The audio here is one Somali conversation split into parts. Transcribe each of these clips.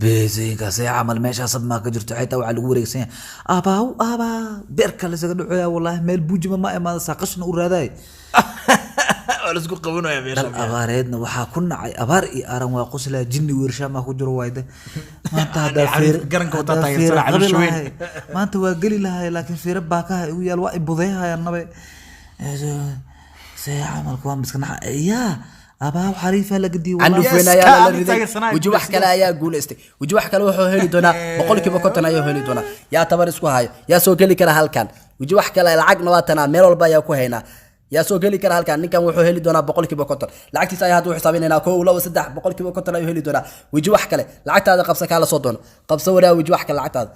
بيزين كاسي عمل ماشي أصب ما كجرت حتى وعلى الورق سين أبا بيرك اللي سقدوا والله مال بوج ما ساقشنا وراداي ولا سكو قبنا يا بيشا أباردنا وحا كنا أبار أرم وقصلا جني ورشا ما كجروا وايد ما أنت هذا فير ما أنت وقلي لها لكن في ربك ويا الوقت بضيها يا النبي سي عمل كوام بس كنا يا أبا وحريفة لقدي عنو فينا يا لردي وجوح كلا يا قول استي وجوح كلا وحو هلي دونا بقول كيف كنتنا يا هلي دونا يا تبر اسكو هاي يا سو قلي كلا هالكان وجوح كلا العقل واتنا ميل والبا يا كو هينا يا سو قلي كلا هالكان نكان وحو هلي دونا بقول كيف كنت لعقتي ساي هادو حسابيننا كو لو سدح بقول كيف كنتنا يا هلي دونا وجوح كلا لعقت هذا قبسه كلا صدون قبسه ورا وجوح كلا لعقت هذا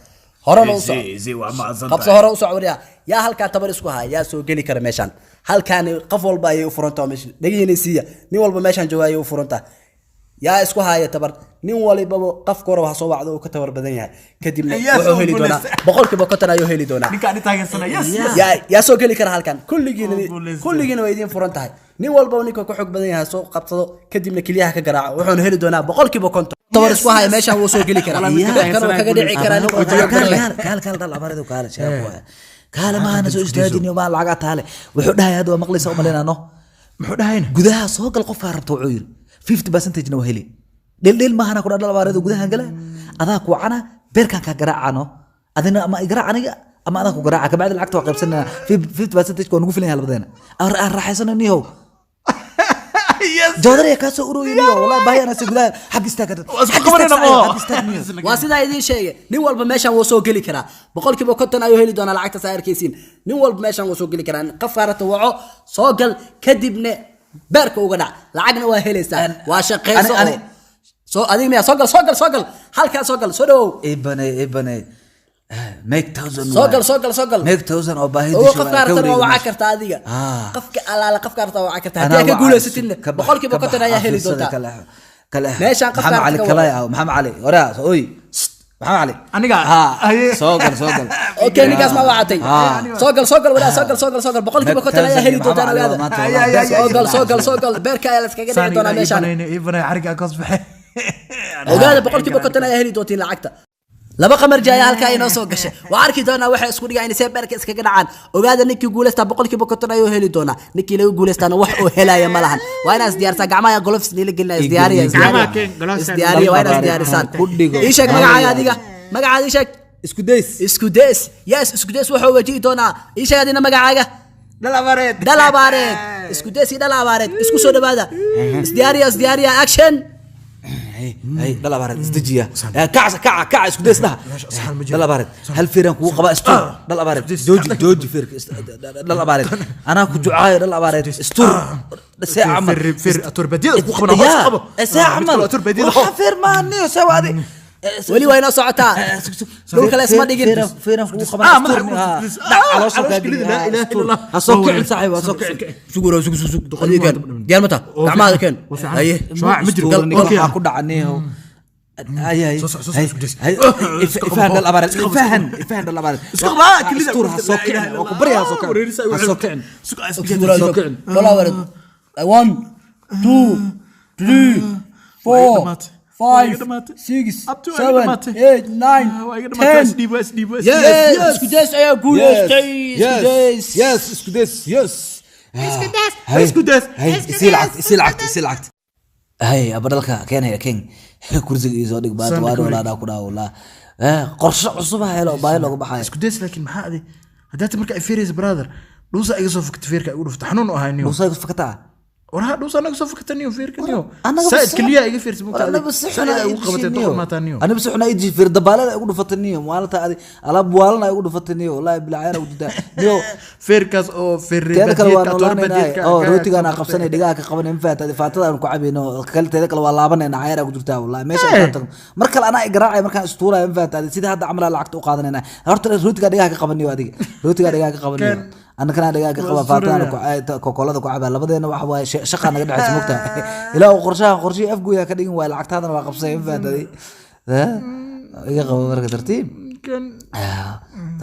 هرا زي وما أظن قبسه هرا وسعوريا يا هالكان تبر اسكو هاي يا سو قلي كلا ميشان halkaan qof walba ay u furantaa meesha dhageynaysiya nin walba meeshan joogayo u furantaa yaa isku haaya tabar nin walba qof koor wax soo wacdo oo ka tabar badan yahay kadibna wuxuu heli doonaa boqolkiiba konton ayuu heli doonaa ninkaan taageersanaa yaa soo gali kara halkaan kulligiina way idin furan tahay nin walba ninka ku xog badan yahay soo qabsado kadibna kaliyaha ka garaaco wuxuu heli doonaa boqolkiiba konton tabar isku haaya meeshan wuu soo gali karaa kan kaga dhici karaa kaal dal abareedo kaal sheeko كاله ما أنا سو استاذني وما العقات هاله وحده هذا ومقلس أو ملينا نو محده هنا جذاها سوق القفة ربطوا عير 50% تجنوا هلي دل ما أنا كنا دل بارد وجذاها قله أذاك وعنا بيركان كجراء عنه أذن ما إجراء عنه أما أذاك وجراء كبعد العقد وقف سنة في 50% تكون نقول لها هالبدينا راح يسنا نيهو جودر يا كاسو أورو ينيو والله باي أنا سجلان حق استاكت واسيدا يدين شيء نوال بمشان وسوق لي كرا بقول كيف كنت أنا يهلي دون العكس سائر كيسين نوال بمشان وسوق لي كرا قفارة وعو سوقل كدبنا بارك وقنع لعقنا وهلي سان واشقي أنا سو أديم يا سوقل هالك سوقل سودو ابني ميك 1000 سوقل ميك 1000 أو باهي هو قفارة وعكرت هذه قفك على قفكرت وعكرت هذه كقولة ستين بقول كيف كنت أنا يهلي دوتا كلا ماشي محمد علي كلا محمد علي ورا اوي محمد علي أنا قاعد سوقل اوكي نيجا اسمع وعتي سوقل ولا سوقل بقول كيف كنت انا هلي دوتا هذا سوقل بيركا يا لسكا قاعد دونا ميشان ابن عرق اقص وقال بقول كيف كنت انا هلي دوتين لعقته laba qamar jaay halka ay noo soo gashay waa arki doona waxa isku dhigay inay seebarka iskaga dhacaan ogaada ninkii guuleysta boqolkiiba konton ayuu heli doona ninkii lagu guuleystana wax uu helaya ma lahan waa inaas diyaarsan gacmaha gloves nila gelina isdiyaariya waa inaas diyaarisan ii sheeg magacaaga ii sheeg isku days yes isku days wuxuu wajihi doona ii sheeg adina magacaaga dalabareed isku days isku soo dhawaada isdiyaariya action هاي دلا بارد استجيا كعس اسكوديس ده دلا بارد هل فيران كو قبا استور دلا بارد جوج فيرك دلا بارد انا كو جعاي دلا بارد استور ساعه فير اتوربديد كو قبنا ساعه عمل اتوربديد فير ما نيو سوادي ولي وين صعتا لو كلا اسما دغين فيران كو قبا استور على شكل لا اله الا الله اسوق صاحب اسوق سوق دقيقه ديال متى دعمها كان اي شواع مجري قال كو دعنيه هاي فهد الأبارد فهد الأبارد اسكبا كل استورها سوكعن وكبريها سوكعن ولا ورد 1 2 3 4 5 6 7 8 9 10 yes اسكوديس يا قول يس اسكوديس سيلعت هاي أبدالك كان هي كين كرسي يزودك بعد ولا دا كذا ولا قرص عصبة هلا بايلو بحاجة اسكوديس لكن ما هذه هدات مركا فيريز برادر لوزا يقصف كتفيرك يقولوا فتحنون وهاينيو لوزا يقصف كتاع ورا لوزا نقصف كتنيو فيرك نيو سايد كليا يجي فيرس أنا بس حنا أنا بس حنا يجي فير دبالة يقولوا فتنيو مالته هذه على بوالنا يقولوا فتنيو والله بالعيار وجدا نيو فيركاس أو فير تذكر بديك روتي كان قبسني دقاق قبل إنفات هذه فاتت أنا كعبينه كل تذكر والله بنا نعير وجدا والله ماشي مركل أنا إجراء مركل أسطورة إنفات هذه سيد هذا عمل العقد وقاضنا هرت روتي كان دقاق قبلني هذه روتي كان دقاق قبلني أنا كنا دقاق قبل فاتنا كوكولا كعبة لبدينا واحد شقة نقدر عزمكتها إلا قرشي أفقو يا كدين والعقد هذا واقف صيف هذه ها يقبل مركز ترتيب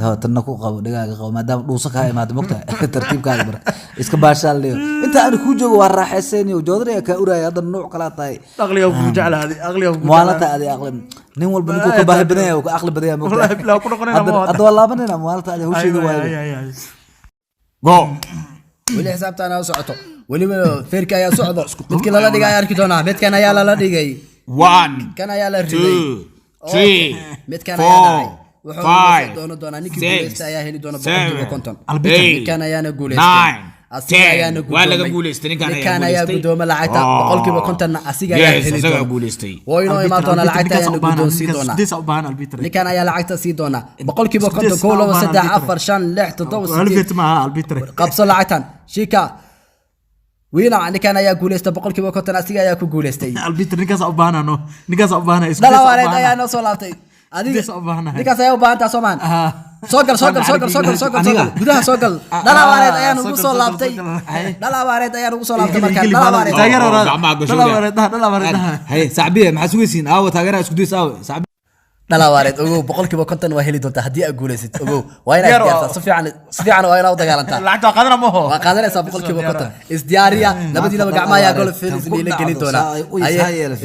ها تنكو قو دقاق قو ما دام دوسك هاي ما دمقتها ترتيب كذا برا إسك باشال ليه أنت أنا كوجو وراح حسيني وجودري كأوراي هذا النوع كلا طاي أغلي أبو جعل هذه أغلي أبو موالتا هذه أغلب نمول بنكو كباه بنيا وأغلب بديا مقتها لا كنا قلنا أدو الله بنينا موالتا هذه هو شيء وايد go weli xisaabtaan aa socoto weliba feerka ayaa socdo midkii lala dhigay ayaa arki doonaa midkan ayaa lala dhigay 1 kan ayaa la riday 2 3 midkan ayaa dhacay 4 wuxuu doono doonaa ninkii guuleysta ayaa heli doona 50 midkan ayaana guuleystay asiga ayaana waa laga guuleystay ninkan ayaa gudoomo lacagta 50 asiga ayaa heli doona guuleystay wayno imaan doona lacagta ayaana gudoonsi doona ninkan ayaa lacagta sii doona 50 kow labo 3 4 5 6 7 qabso lacagtan shika wiina ninkan ayaa guuleystay 50 asiga ayaa ku guuleystay albiter ninkaas u baahana isku dalawareed ayaa noo soo laabtay adiga ninkaas ayaa u baahantaa Soomaan soo gal gudaha soo gal dalawareed ayaa nagu soo laabtay markaan dalawareed هاي سعبيه مع سويسين او تاغيرها اسكو ديس او سعبيه dalawareed ogow 50 waa heli doontaa hadii aad guuleysid ogow waa inaad diyaarsato si fiican waa inaad u dagaalantaa lacagta qadana ma ho waa qaadanaysaa 50 isdiyaariya labadiinaba gacmaha ayaa golf finis la gelin doonaa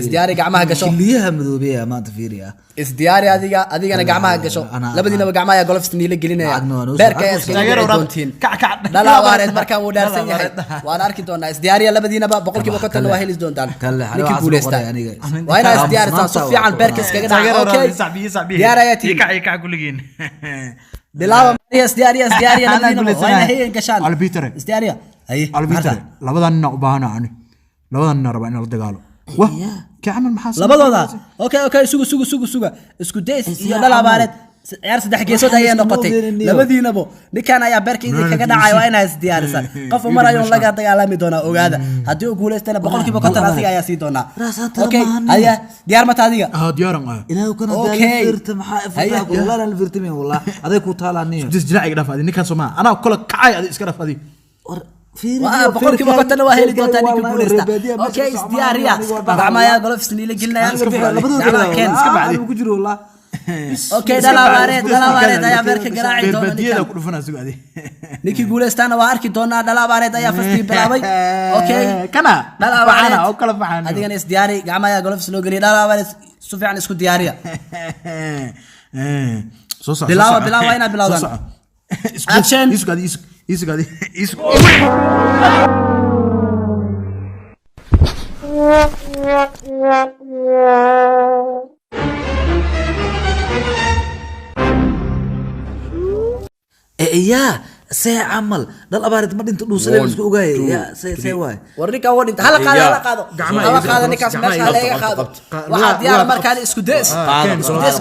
isdiyaari gacmaha gasho كليها مذوبيه ما تفيريا isdiyaari adigana gacmaha gasho labadiinaba gacmaha ayaa golf finis la gelinaya beerka ayaa iska doontiin dalawareed markaan uu dhaarsan yahay waan arki doonaa isdiyaariya labadiinaba 50 waa heli doontaan ninki guuleysta waa inaad isdiyaarisaa si fiican beerka iskaga dhaca okay diyaar ayaa tii ka kuligiin bilaaba isdiyaariya labadiinaba waa inay hayeen gashaan albiter isdiyaariya ay albiter labadan u baahana ani labadan raba in la dagaalo wah ka amal maxaa labadooda okay suga isku days iyo dalawareed ciyaar saddex geesood ayay noqotay labadiinaba ninkan ayaa beerkii kaga dhacay waa inay isdiyaarisan qof umar ayo laga dagaalami doona ogaada hadii uu guuleystana 50 asiga ayaa sii doona okay haya diyaar ma taadiga diyaaran ilaahu kana dalfirta maxaa ifada wallahi la firtimi wallahi aday ku taalaaniyo jilaaciga dhaafadi ninkan Soomaa ana kula kacay adi iska dhaafadi waa boqolkiiba konton waa heli doontaa ninka guuleysta okay isdiyaariya gacmaha golf finis la gelinaya labadooda iska bacdi ku jiro wallahi okay dalawareed ayaa beerka garaaci doona badiyada ku dhufana sugaadi ninki guuleystana waa arki doonaa dalawareed ayaa fastii bilaabay okay kana dalawareed oo kala faxan adigana isdiyaari gacmaha ayaa golf loo geliya dalawareed si fiican isku diyaariya soo soo bilaaba ina bilawdan action isugadi يا سي عمل دل أبارد ما دين تدوس ليه مسكو جاي يا سي واي وريكا ودين هلا قاعد نكاس ماشي هلا قاعد واحد ديار مركان اسكوديس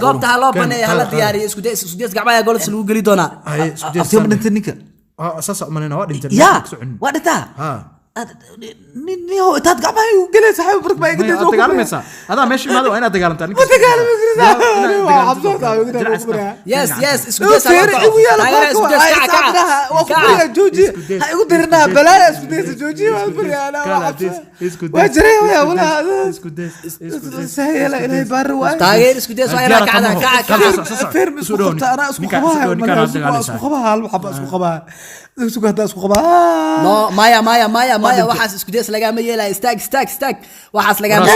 قبتها لو بني هلا دياري اسكوديس قاعد يقول سلو قلي دونا أفتي من أنت نيكا أساس أمانة واحد أنت يا واحد تا نيو تاد قاعد يقول صاحب برك ما يقدر يسوق تقال هذا ماشي ما له أنا تقال أنت يس اسكوديس جوجي هاي قدرنا بلا اسكوديس جوجي انا وجري يا ولا سهل الى بر تاغير اسكوديس وانا قاعد فيرم اسكو انا اسكو خبا no maya waxaas isku days laga ma yeelay stack waxaas laga ma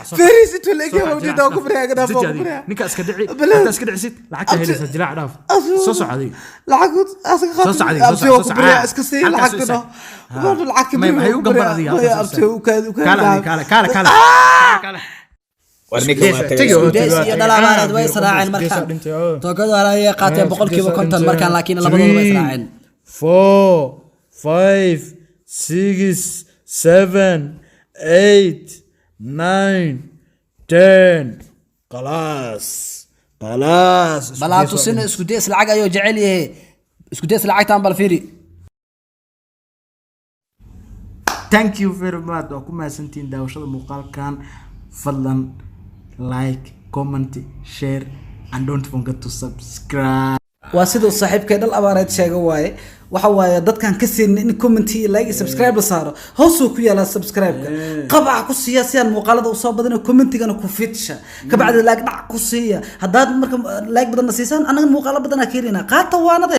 فيريس تو لقي موجوده ku bariyaga dhaaf ninka iska dhici lacagta helaysa dilaac dhaaf soo socday lacag asaga khatar iska sii lacagtana wada lacag ma ay u gambar adiga kala warniga ma tagay iyo dalawareed way israaceen markaan toogada ay qaateen 50 markaan laakiin labadooda way israaceen 4 5 6 7 8 9 10 خلاص balaatu sin isku days lacag ayo jecel yahay isku days lacagtan bal fiiri thank you very much oo ku maasantiin daawashada muuqaalkan fadlan like comment share and don't forget to subscribe waa sidoo saaxiibkay dal abaareed sheega waaye waxa waaye dadkan ka siin in comment iyo like iyo subscribe la saaro hoos uu ku yaala subscribe-ka qabaca ku siiya si aan muuqaalada u soo badino commentigana ku fitsha ka bacdi like dhac ku siiya haddaad marka like badan siisaan anaga muuqaalo badan ka helina qaata waanada